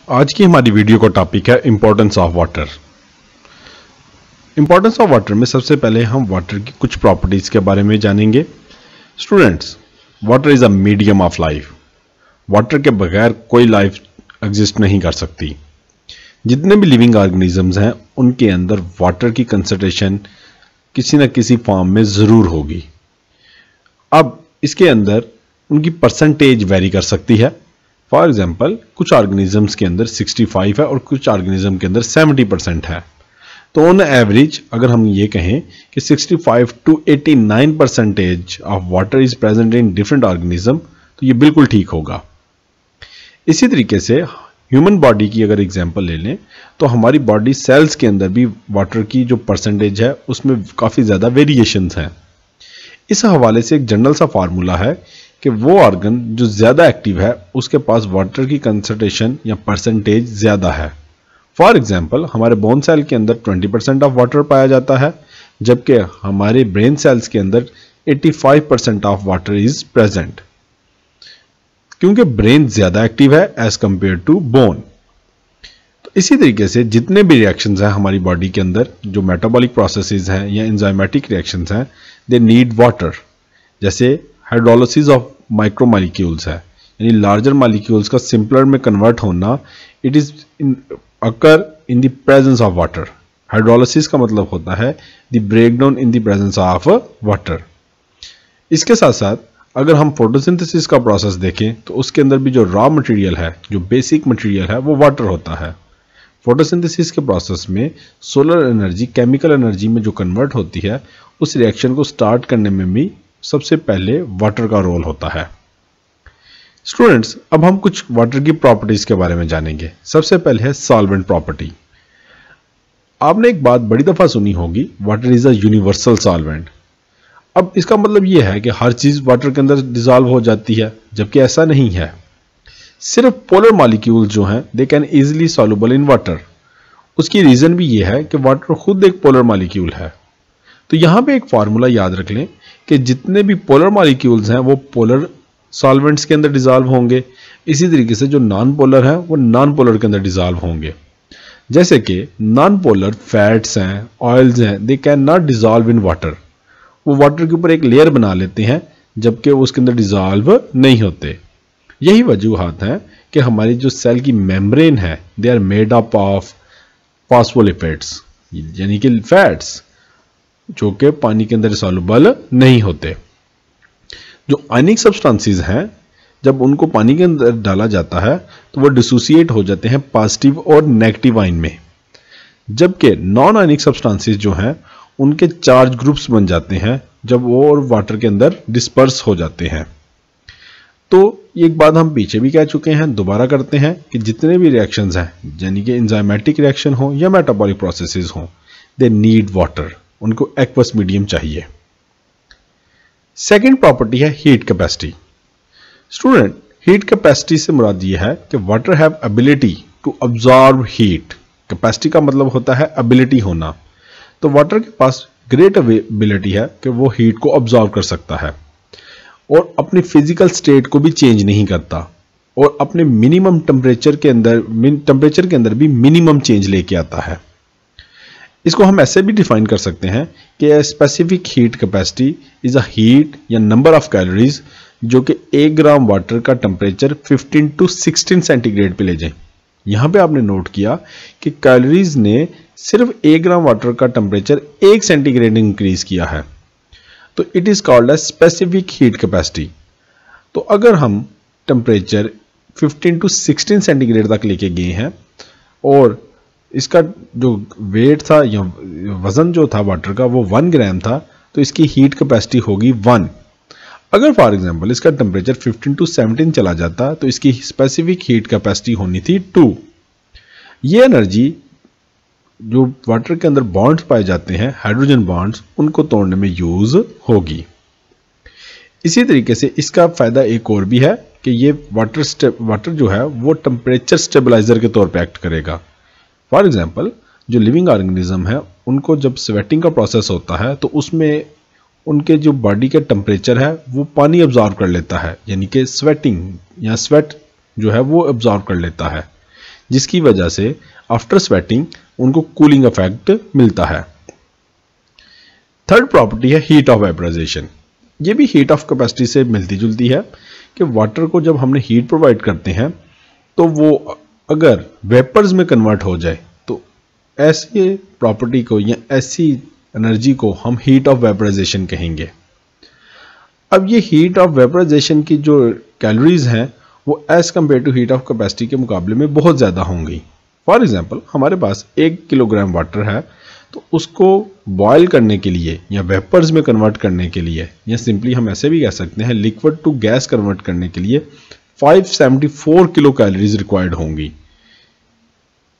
आज की हमारी वीडियो का टॉपिक है importance of water. Importance of water में सबसे पहले हम वाटर की कुछ प्रॉपर्टीज के बारे में जानेंगे। Students, water is a medium of life. Water के बगैर कोई लाइफ एग्जिस्ट नहीं कर सकती। जितने भी लिविंग ऑर्गेनिजम्स हैं उनके अंदर वाटर की कंसंट्रेशन किसी न किसी फॉर्म में ज़रूर होगी। अब इसके अंदर उनकी परसेंटेज वेरी कर सकती है। फॉर एग्जाम्पल, कुछ ऑर्गेनिजम्स के अंदर 65 है और कुछ ऑर्गेनिज्म के अंदर 70% है। तो ऑन एवरेज अगर हम ये कहें कि 65 to 89% of water is present in different organism, तो ये बिल्कुल ठीक होगा। इसी तरीके से ह्यूमन बॉडी की अगर एग्जांपल ले लें तो हमारी बॉडी सेल्स के अंदर भी वाटर की जो परसेंटेज है उसमें काफ़ी ज़्यादा वेरिएशंस हैं। इस हवाले से एक जनरल सा फार्मूला है कि वो ऑर्गन जो ज़्यादा एक्टिव है उसके पास वाटर की कंसंट्रेशन या परसेंटेज ज़्यादा है। फॉर एग्जांपल, हमारे बोन सेल के अंदर 20% ऑफ वाटर पाया जाता है, जबकि हमारे ब्रेन सेल्स के अंदर 85% ऑफ वाटर इज प्रेजेंट, क्योंकि ब्रेन ज़्यादा एक्टिव है एज कंपेयर टू बोन। तो इसी तरीके से जितने भी रिएक्शंस हैं हमारी बॉडी के अंदर, जो मेटाबॉलिक प्रोसेसेस हैं या एंजाइमेटिक रिएक्शंस हैं, दे नीड वाटर। जैसे हाइड्रोलिसिस ऑफ माइक्रो मॉलिक्यूल्स है, यानी लार्जर मॉलिक्यूल्स का सिंपलर में कन्वर्ट होना, it is occur in the presence of water. Hydrolysis का मतलब होता है the breakdown in the presence of water. इसके साथ साथ अगर हम फोटोसिंथेसिस का प्रोसेस देखें तो उसके अंदर भी जो रॉ मटेरियल है, जो बेसिक मटेरियल है, वो वाटर होता है। फोटोसिंथेसिस के प्रोसेस में सोलर एनर्जी केमिकल एनर्जी में जो कन्वर्ट होती है, उस रिएक्शन को स्टार्ट करने में भी सबसे पहले वाटर का रोल होता है। स्टूडेंट्स, अब हम कुछ वाटर की प्रॉपर्टीज के बारे में जानेंगे। सबसे पहले है सॉल्वेंट प्रॉपर्टी। आपने एक बात बड़ी दफा सुनी होगी, water is a universal solvent. अब इसका मतलब यह है कि हर चीज वाटर के अंदर डिसॉल्व हो जाती है, जबकि ऐसा नहीं है। सिर्फ पोलर मॉलिक्यूल्स जो हैं they can easily soluble in water. उसकी रीजन भी यह है कि वाटर खुद एक पोलर मॉलिक्यूल है। तो यहां पे एक फार्मूला याद रख लें कि जितने भी पोलर मॉलिक्यूल्स हैं वो पोलर सॉल्वेंट्स के अंदर डिसॉल्व होंगे। इसी तरीके से जो नॉन पोलर हैं वो नॉन पोलर के अंदर डिसॉल्व होंगे। जैसे कि नॉन पोलर फैट्स हैं, ऑयल्स हैं, they can not dissolve in water. वो वाटर के ऊपर एक लेयर बना लेते हैं, जबकि उसके अंदर डिसॉल्व नहीं होते। यही वजूहात हैं कि हमारी जो सेल की मेम्ब्रेन है, they are made up of phospholipids, यानी कि फैट्स, जो कि पानी के अंदर सॉल्युबल नहीं होते। जो आयनिक सब्सटेंसेस हैं, जब उनको पानी के अंदर डाला जाता है तो वो डिसोसिएट हो जाते हैं पॉजिटिव और नेगेटिव आयन में, जबकि नॉन आयनिक सब्सटेंसेस जो हैं उनके चार्ज ग्रुप्स बन जाते हैं जब वो और वाटर के अंदर डिस्पर्स हो जाते हैं। तो एक बात हम पीछे भी कह चुके हैं, दोबारा करते हैं कि जितने भी रिएक्शंस हैं, यानी कि एंजाइमेटिक रिएक्शन हो या मेटाबॉलिक प्रोसेसेस हो, दे नीड वाटर। उनको एक्वस मीडियम चाहिए। सेकेंड प्रॉपर्टी है heat capacity. Student, heat capacity से मुराद यह है कि water have ability to absorb heat. Capacity का मतलब होता है एबिलिटी होना। तो वाटर के पास ग्रेट एबिलिटी है कि वो हीट को अब्सॉर्ब कर सकता है और अपनी फिजिकल स्टेट को भी चेंज नहीं करता, और अपने मिनिमम टेम्परेचर के अंदर भी मिनिमम चेंज लेके आता है। इसको हम ऐसे भी डिफाइन कर सकते हैं कि specific heat capacity is a heat या नंबर ऑफ कैलोरीज जो कि 1 ग्राम वाटर का टेम्परेचर 15 to 16 सेंटीग्रेड पे ले जाए। यहां पे आपने नोट किया कि कैलोरीज ने सिर्फ 1 ग्राम वाटर का टेम्परेचर 1 सेंटीग्रेड इंक्रीज किया है, तो it is called as specific heat capacity. तो अगर हम टेम्परेचर 15 to 16 सेंटीग्रेड तक लेके गए हैं और इसका जो वेट था या वजन जो था वाटर का वो 1 ग्राम था, तो इसकी हीट कैपेसिटी होगी 1। अगर फॉर एग्जांपल इसका टेम्परेचर 15 to 17 चला जाता तो इसकी स्पेसिफिक हीट कैपेसिटी होनी थी 2। ये एनर्जी जो वाटर के अंदर बॉन्ड्स पाए जाते हैं, हाइड्रोजन बॉन्ड्स, उनको तोड़ने में यूज होगी। इसी तरीके से इसका फायदा एक और भी है कि ये वाटर जो है वो टेम्परेचर स्टेबलाइजर के तौर पे एक्ट करेगा। फॉर एग्जाम्पल, जो लिविंग ऑर्गेनिज्म है उनको जब स्वेटिंग का प्रोसेस होता है तो उसमें उनके जो बॉडी का टेम्परेचर है वो पानी अब्जॉर्ब कर लेता है, यानी कि स्वेटिंग या स्वेट जो है वो अब्जॉर्ब कर लेता है। जिसकी वजह से आफ्टर स्वेटिंग उनको कूलिंग इफेक्ट मिलता है। थर्ड प्रॉपर्टी है हीट ऑफ वेपराइजेशन। ये भी हीट ऑफ कैपेसिटी से मिलती जुलती है कि वाटर को जब हमने हीट प्रोवाइड करते हैं तो वो अगर वेपर्स में कन्वर्ट हो जाए तो ऐसी प्रॉपर्टी को या ऐसी एनर्जी को हम हीट ऑफ वेपराइजेशन कहेंगे। अब ये हीट ऑफ वेपराइजेशन की जो कैलोरीज हैं वो as compare to heat of capacity के मुकाबले में बहुत ज़्यादा होंगी। फॉर एग्जांपल हमारे पास 1 किलोग्राम वाटर है तो उसको बॉयल करने के लिए या वेपर्स में कन्वर्ट करने के लिए या सिंपली हम ऐसे भी कह सकते हैं लिक्विड टू गैस कन्वर्ट करने के लिए 574 किलो कैलोरीज रिक्वायर्ड होंगी।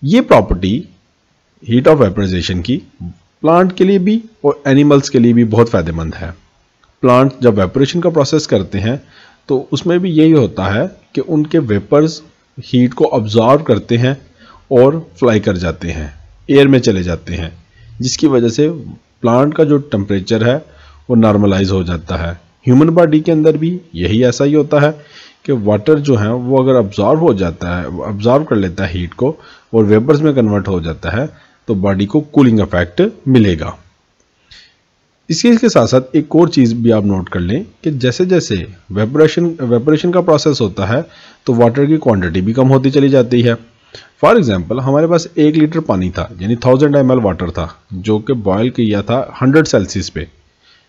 ये प्रॉपर्टी हीट ऑफ वेपराइजेशन की प्लांट के लिए भी और एनिमल्स के लिए भी बहुत फायदेमंद है। प्लांट जब वेपोरेशन का प्रोसेस करते हैं तो उसमें भी यही होता है कि उनके वेपर्स हीट को ऑब्जॉर्व करते हैं और फ्लाई कर जाते हैं, एयर में चले जाते हैं, जिसकी वजह से प्लांट का जो टेम्परेचर है वो नॉर्मलाइज हो जाता है। ह्यूमन बॉडी के अंदर भी यही ऐसा ही होता है कि वाटर जो है वो अगर ऑब्जॉर्व हो जाता है, ऑब्जॉर्व कर लेता है हीट को और वेपर्स में कन्वर्ट हो जाता है तो बॉडी को कूलिंग इफेक्ट मिलेगा। इसके साथ साथ एक और चीज़ भी आप नोट कर लें कि जैसे जैसे वेपोरेशन का प्रोसेस होता है तो वाटर की क्वांटिटी भी कम होती चली जाती है। फॉर एग्जांपल हमारे पास 1 लीटर पानी था यानी 1000 ml वाटर था जो कि बॉयल किया था 100 सेल्सियस पे,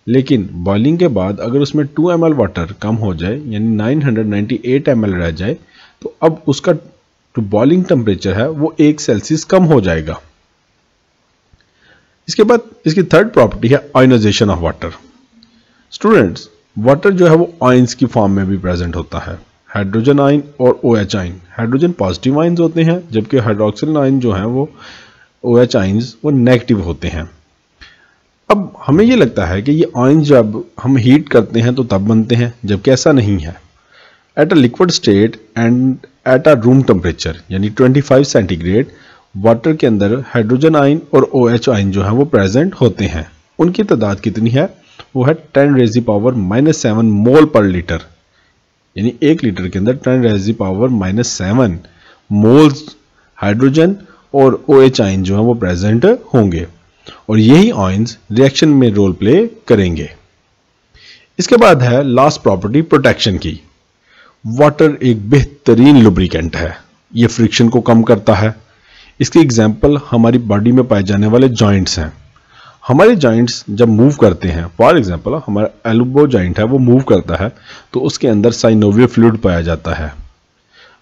लेकिन बॉइलिंग के बाद अगर उसमें 2 ml वाटर कम हो जाए यानी 998 ml रह जाए तो अब उसका जो बॉइलिंग टेम्परेचर है वो 1 सेल्सियस कम हो जाएगा। इसके बाद इसकी थर्ड प्रॉपर्टी है ionization of water. Students, water जो है वो आयंस की फॉर्म में भी प्रेजेंट होता है, हाइड्रोजन आयन और OH ion. Hydrogen positive ions होते हैं जबकि हाइड्रोक्सिल आयन जो है वो OH आयंस वो नेगेटिव होते हैं। अब हमें ये लगता है कि ये आयन जब हम हीट करते हैं तो तब बनते हैं, जबकि ऐसा नहीं है। At a liquid state and at a room temperature यानी 25 सेंटीग्रेड वाटर के अंदर हाइड्रोजन आयन और OH आयन जो है वो प्रेजेंट होते हैं। उनकी तादाद कितनी है? वो है 10⁻⁻7 मोल पर लीटर, यानी 1 लीटर के अंदर 10⁻⁻7 मोल्स हाइड्रोजन और OH आयन जो है वो प्रेजेंट होंगे और यही आयंस रिएक्शन में रोल प्ले करेंगे। इसके बाद है लास्ट प्रॉपर्टी प्रोटेक्शन की। वाटर एक बेहतरीन लुब्रिकेंट है, ये फ्रिक्शन को कम करता है। इसकी एग्जाम्पल हमारी बॉडी में पाए जाने वाले जॉइंट्स हैं। हमारे जॉइंट्स जब मूव करते हैं, फॉर एग्जांपल हमारा एल्बो जॉइंट है वो मूव करता है तो उसके अंदर साइनोवियल फ्लूइड पाया जाता है।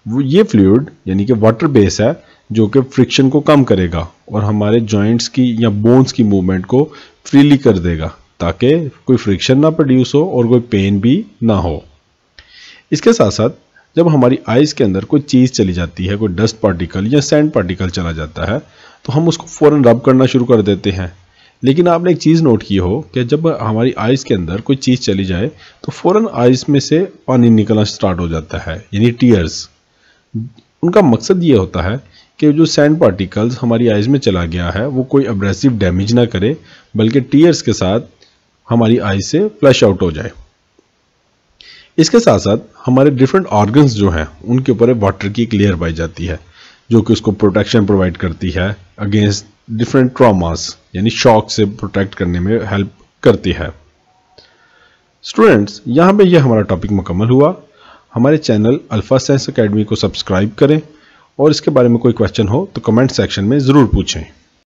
वो ये फ्लूइड यानी कि वाटर बेस है जो कि फ्रिक्शन को कम करेगा और हमारे जॉइंट्स की या बोन्स की मूवमेंट को फ्रीली कर देगा ताकि कोई फ्रिक्शन ना प्रोड्यूस हो और कोई पेन भी ना हो। इसके साथ साथ जब हमारी आइज़ के अंदर कोई चीज़ चली जाती है, कोई डस्ट पार्टिकल या सैंड पार्टिकल चला जाता है तो हम उसको फ़ौरन रब करना शुरू कर देते हैं। लेकिन आपने एक चीज़ नोट की हो कि जब हमारी आइज़ के अंदर कोई चीज़ चली जाए तो फ़ौरन आइज़ में से पानी निकलना स्टार्ट हो जाता है, यानी टीयर्स। उनका मकसद ये होता है कि जो सैंड पार्टिकल्स हमारी आइज़ में चला गया है वो कोई एब्रेसिव डैमेज ना करे बल्कि टीयर्स के साथ हमारी आइज़ से फ्लश आउट हो जाए। इसके साथ साथ हमारे डिफरेंट ऑर्गन्स जो हैं उनके ऊपर वाटर की एक लेयर पाई जाती है जो कि उसको प्रोटेक्शन प्रोवाइड करती है अगेंस्ट डिफरेंट ट्रॉमास यानी शॉक से प्रोटेक्ट करने में हेल्प करती है। स्टूडेंट्स, यहाँ पे ये हमारा टॉपिक मुकम्मल हुआ। हमारे चैनल अल्फा साइंस एकेडमी को सब्सक्राइब करें और इसके बारे में कोई क्वेश्चन हो तो कमेंट सेक्शन में ज़रूर पूछें।